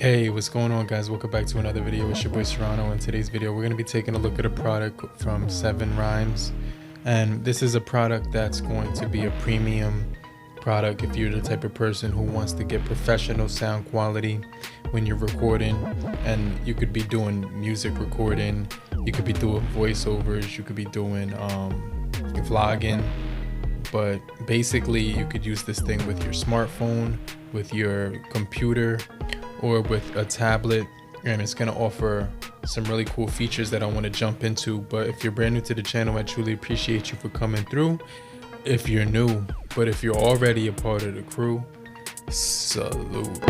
Hey, what's going on, guys? Welcome back to another video. It's your boy Serrano. In today's video, we're going to be taking a look at a product from 7ryms, and this is a product that's going to be a premium product if you're the type of person who wants to get professional sound quality when you're recording. And you could be doing music recording, you could be doing voiceovers, you could be doing vlogging, but basically you could use this thing with your smartphone, with your computer, or with a tablet, and it's going to offer some really cool features that I want to jump into. But if you're brand new to the channel, I truly appreciate you for coming through if you're new. But if you're already a part of the crew, salute.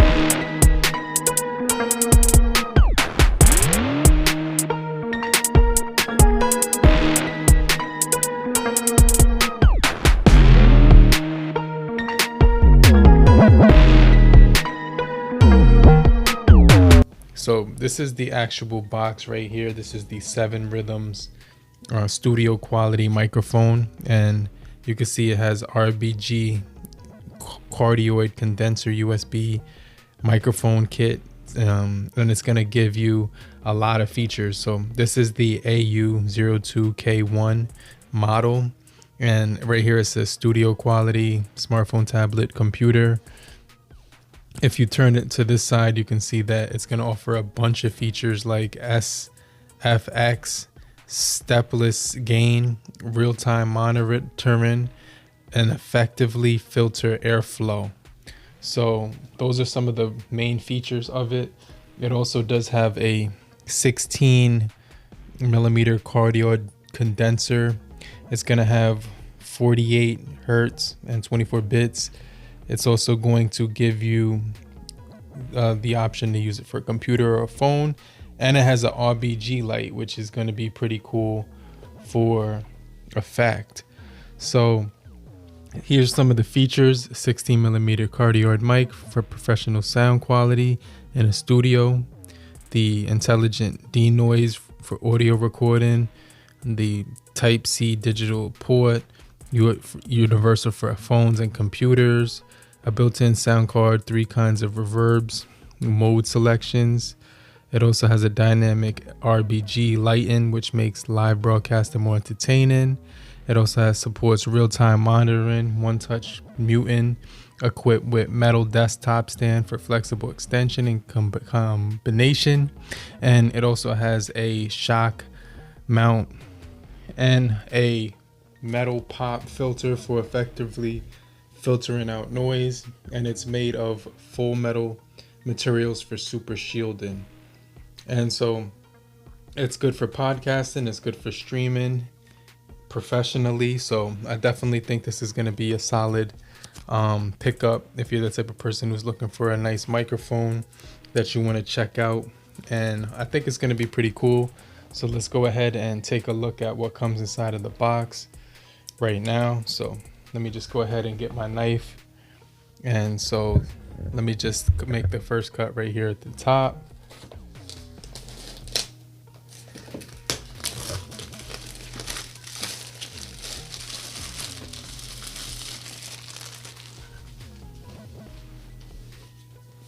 So this is the actual box right here. This is the 7ryms studio quality microphone, and you can see it has RBG Cardioid condenser USB microphone kit, and it's going to give you a lot of features. So this is the AU02-K1 model, and right here it says studio quality smartphone, tablet, computer. If you turn it to this side, you can see that it's going to offer a bunch of features like SFX, Stepless gain, real-time monitoring, and effectively filter airflow. So those are some of the main features of it. It also does have a 16mm cardioid condenser. It's going to have 48 hertz and 24 bits. It's also going to give you the option to use it for a computer or a phone. And it has an RBG light, which is going to be pretty cool for effect. So here's some of the features. 16mm cardioid mic for professional sound quality in a studio. The intelligent denoise for audio recording. The Type-C digital port. Universal for phones and computers. A built-in sound card, 3 kinds of reverbs, mode selections. It also has a dynamic RBG lighting, which makes live broadcasting more entertaining. It also supports real-time monitoring, one-touch muting, equipped with metal desktop stand for flexible extension and combination. And it also has a shock mount and a metal pop filter for effectively filtering out noise, and it's made of full metal materials for super shielding. And so it's good for podcasting, it's good for streaming professionally. So I definitely think this is going to be a solid pickup if you're the type of person who's looking for a nice microphone that you want to check out. And I think it's going to be pretty cool. So let's go ahead and take a look at what comes inside of the box right now. So let me just go ahead and get my knife. And so let me just make the first cut right here at the top.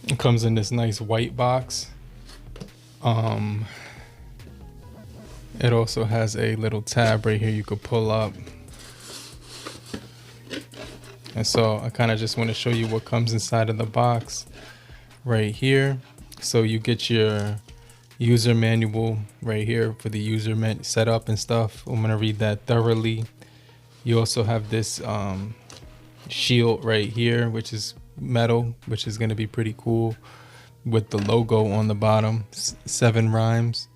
It comes in this nice white box. It also has a little tab right here you could pull up. And so I kind of just want to show you what comes inside of the box right here. So you get your user manual right here for the user setup and stuff. I'm going to read that thoroughly. You also have this shield right here, which is metal, which is going to be pretty cool, with the logo on the bottom, 7ryms.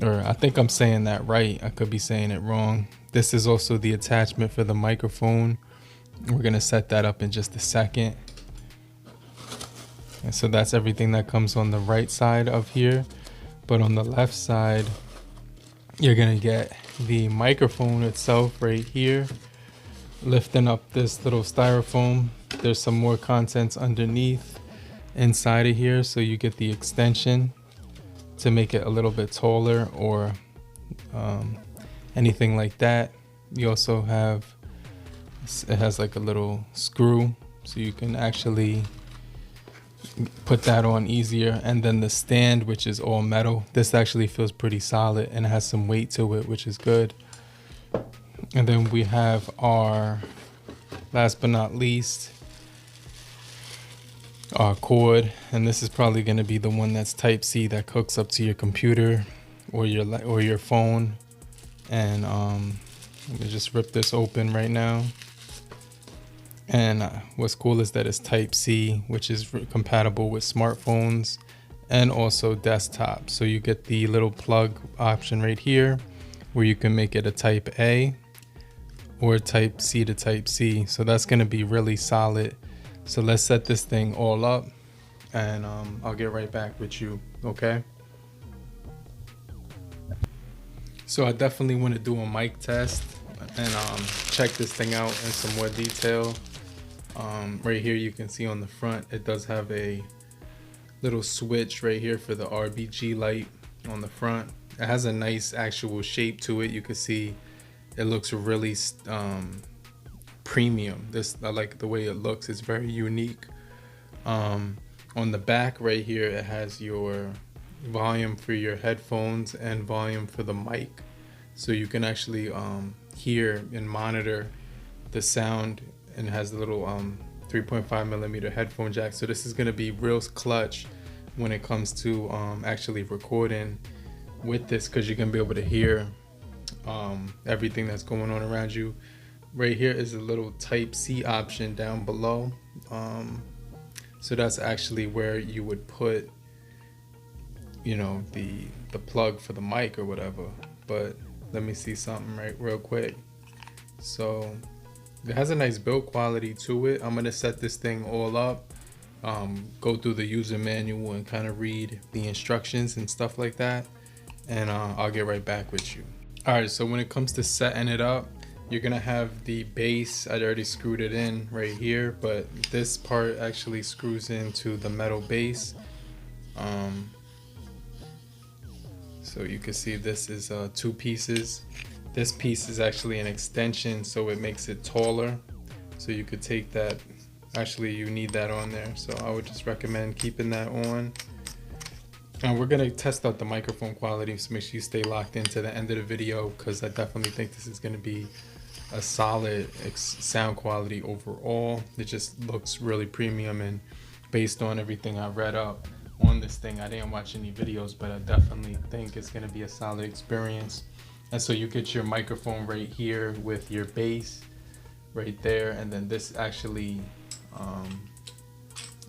Or I think I'm saying that right. I could be saying it wrong. This is also the attachment for the microphone. We're going to set that up in just a second. And so that's everything that comes on the right side of here. But on the left side, you're going to get the microphone itself right here. Lifting up this little styrofoam, there's some more contents underneath inside of here. So you get the extension to make it a little bit taller or anything like that. You also have, it has like a little screw so you can actually put that on easier. And then the stand, which is all metal, this actually feels pretty solid and has some weight to it, which is good. And then we have our, last but not least, our cord, and this is probably going to be the one that's type C that hooks up to your computer or your phone. And let me just rip this open right now. And what's cool is that it's type C, which is compatible with smartphones and also desktop. So you get the little plug option right here where you can make it a type A or type C to type C. So that's going to be really solid. So let's set this thing all up, and I'll get right back with you, okay? So I definitely want to do a mic test and check this thing out in some more detail. Right here you can see on the front, it does have a little switch right here for the RGB light on the front. It has a nice actual shape to it. You can see it looks really premium. I like the way it looks. It's very unique. On the back right here, it has your volume for your headphones and volume for the mic, so you can actually hear and monitor the sound, and it has the little 3.5 millimeter headphone jack. So this is going to be real clutch when it comes to actually recording with this, because you're going to be able to hear everything that's going on around you. Right here is a little type C option down below. So that's actually where you would put, you know, the plug for the mic or whatever. But let me see something real quick. So it has a nice build quality to it. I'm gonna set this thing all up, go through the user manual and kind of read the instructions and stuff like that, and I'll get right back with you. All right, so when it comes to setting it up, you're gonna have the base. I already screwed it in right here, but this part actually screws into the metal base. So you can see this is 2 pieces. This piece is actually an extension, so it makes it taller. So you could take that, actually you need that on there. So I would just recommend keeping that on. And we're gonna test out the microphone quality, so make sure you stay locked into the end of the video, because I definitely think this is gonna be a solid sound quality overall. It just looks really premium, and based on everything I read up on this thing, I didn't watch any videos, but I definitely think it's gonna be a solid experience. And so you get your microphone right here with your bass right there, and then this actually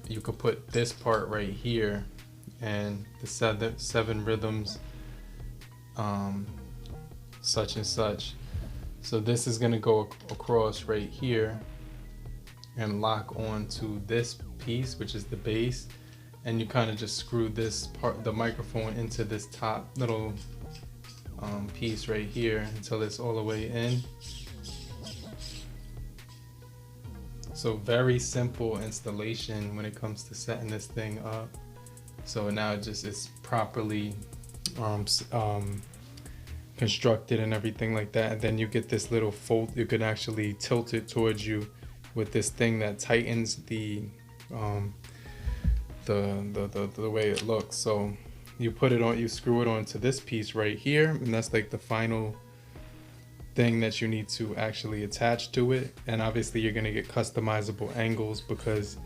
you could put this part right here, and the seven rhythms, such and such. So this is gonna go across right here and lock onto this piece, which is the bass, and you kind of just screw this part, the microphone, into this top little piece right here until it's all the way in. So very simple installation when it comes to setting this thing up. So now it just is properly constructed and everything like that. And then you get this little fold, you can actually tilt it towards you with this thing that tightens the way it looks. So you put it on, you screw it onto this piece right here, and that's like the final thing that you need to actually attach to it. And obviously you're gonna get customizable angles, because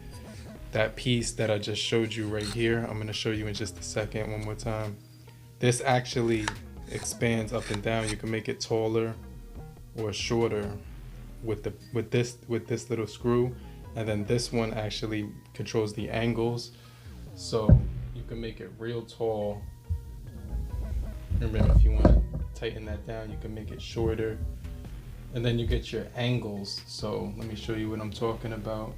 that piece that I just showed you right here, I'm gonna show you in just a second one more time. This actually expands up and down. You can make it taller or shorter with this little screw, and then this one actually controls the angles. So you can make it real tall. Remember, if you want to tighten that down, you can make it shorter, and then you get your angles. So let me show you what I'm talking about.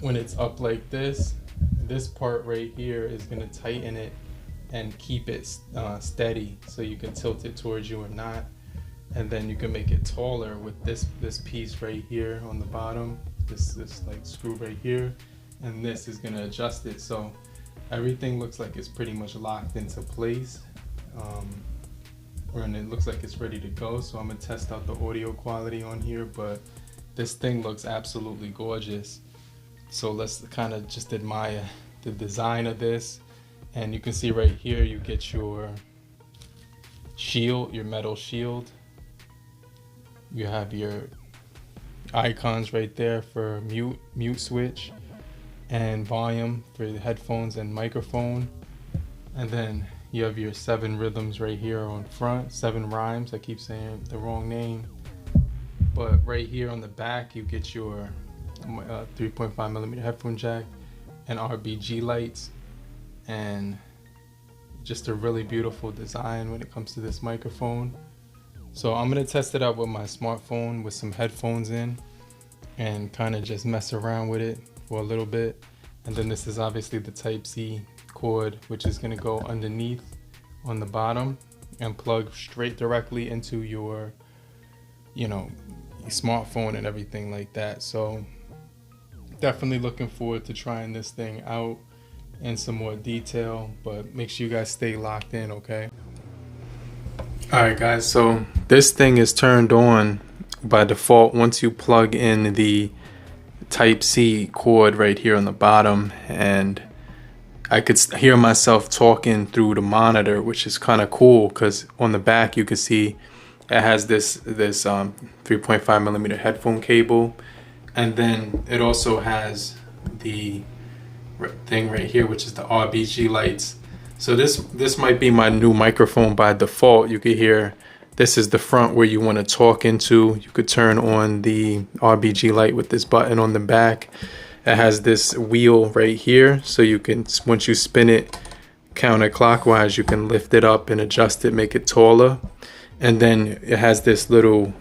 When it's up like this part right here is going to tighten it and keep it steady, so you can tilt it towards you or not. And then you can make it taller with this piece right here on the bottom, this like screw right here, and this is going to adjust it. So everything looks like it's pretty much locked into place, and it looks like it's ready to go. So I'm gonna test out the audio quality on here, but this thing looks absolutely gorgeous. So let's kind of just admire the design of this. And you can see right here, you get your shield, your metal shield. You have your icons right there for mute switch, and volume for the headphones and microphone. And then you have your 7 rhythms right here on front, 7 ryms. I keep saying the wrong name. But right here on the back, you get your 3.5mm headphone jack and RBG lights, and just a really beautiful design when it comes to this microphone. So I'm gonna test it out with my smartphone with some headphones in and kind of just mess around with it for a little bit. And then this is obviously the Type-C cord, which is gonna go underneath on the bottom and plug straight directly into your, you know, your smartphone and everything like that. So definitely looking forward to trying this thing out in some more detail, but make sure you guys stay locked in, okay? Alright guys, so this thing is turned on by default once you plug in the Type-C cord right here on the bottom, and I could hear myself talking through the monitor, which is kind of cool because on the back you can see it has this 3.5mm headphone cable, and then it also has the thing right here, which is the RBG lights. So this might be my new microphone by default. You could hear this is the front where you want to talk into. You could turn on the RBG light with this button on the back. It has this wheel right here, so you can, once you spin it counterclockwise, you can lift it up and adjust it, make it taller. And then it has this little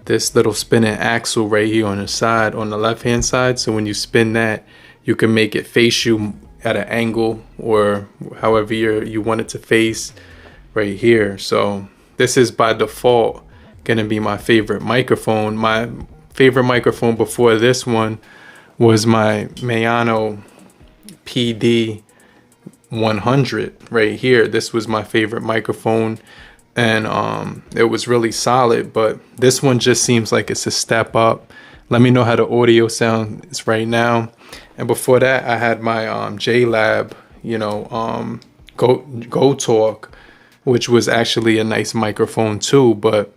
this little spinning axle right here on the side, on the left hand side. So when you spin that, you can make it face you at an angle or however you want it to face right here. So this is by default gonna be my favorite microphone. My favorite microphone before this one was my Mayano PD 100 right here. This was my favorite microphone, and it was really solid, but this one just seems like it's a step up. Let me know how the audio sounds right now. And before that, I had my JLab, you know, Go Talk, which was actually a nice microphone too, but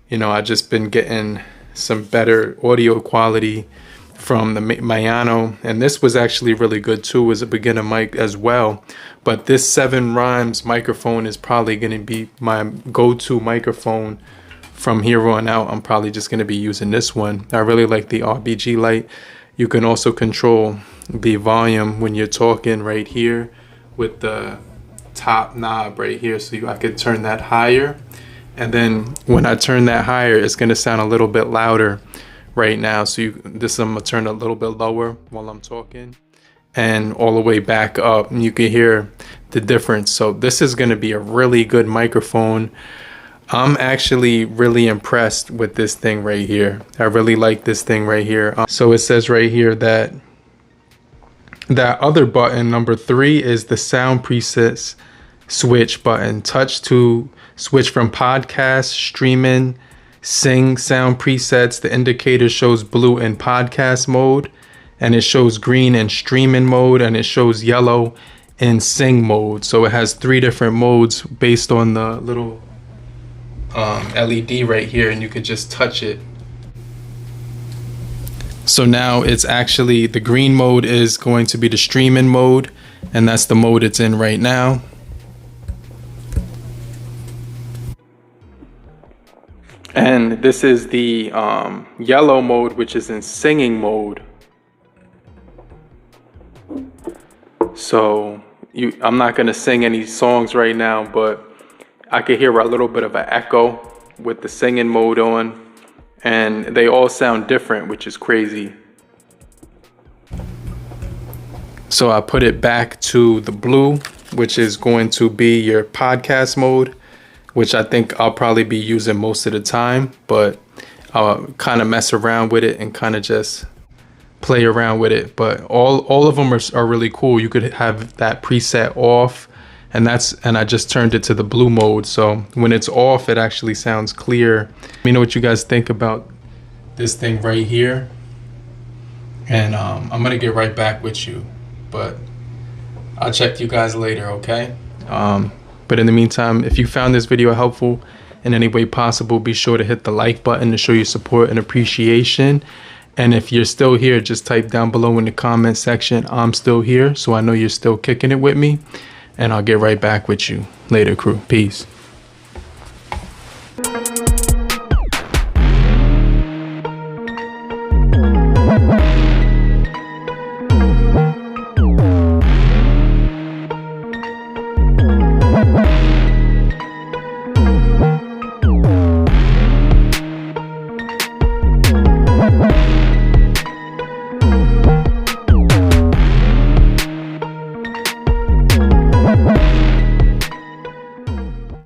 you know, I just been getting some better audio quality from the Mayano, and this was actually really good too as a beginner mic as well. But this 7 ryms microphone is probably going to be my go-to microphone from here on out. I'm probably just going to be using this one. I really like the RBG light. You can also control the volume when you're talking right here with the top knob right here, so I could turn that higher. And then when I turn that higher, it's going to sound a little bit louder right now. So I'm going to turn a little bit lower while I'm talking, and all the way back up, and you can hear the difference. So this is going to be a really good microphone. I'm actually really impressed with this thing right here. I really like this thing right here. So it says right here that that other button, number 3, is the sound presets switch button. Touch to switch from podcast, streaming, sing sound presets. The indicator shows blue in podcast mode, and it shows green in streaming mode, and it shows yellow in sing mode. So it has 3 different modes based on the little LED right here, and you could just touch it. So now it's actually, the green mode is going to be the streaming mode, and that's the mode it's in right now. And this is the yellow mode, which is in singing mode. So I'm not going to sing any songs right now, but I could hear a little bit of an echo with the singing mode on, and they all sound different, which is crazy. So I put it back to the blue, which is going to be your podcast mode, which I think I'll probably be using most of the time, but I'll kind of mess around with it and kind of just play around with it. But all of them are really cool. You could have that preset off, and I just turned it to the blue mode. So when it's off, it actually sounds clear. Let me know what you guys think about this thing right here. and I'm gonna get right back with you, but I'll check you guys later, okay? But in the meantime, if you found this video helpful in any way possible, be sure to hit the like button to show your support and appreciation. And if you're still here, just type down below in the comment section, I'm still here, so I know you're still kicking it with me. And I'll get right back with you later, crew. Peace.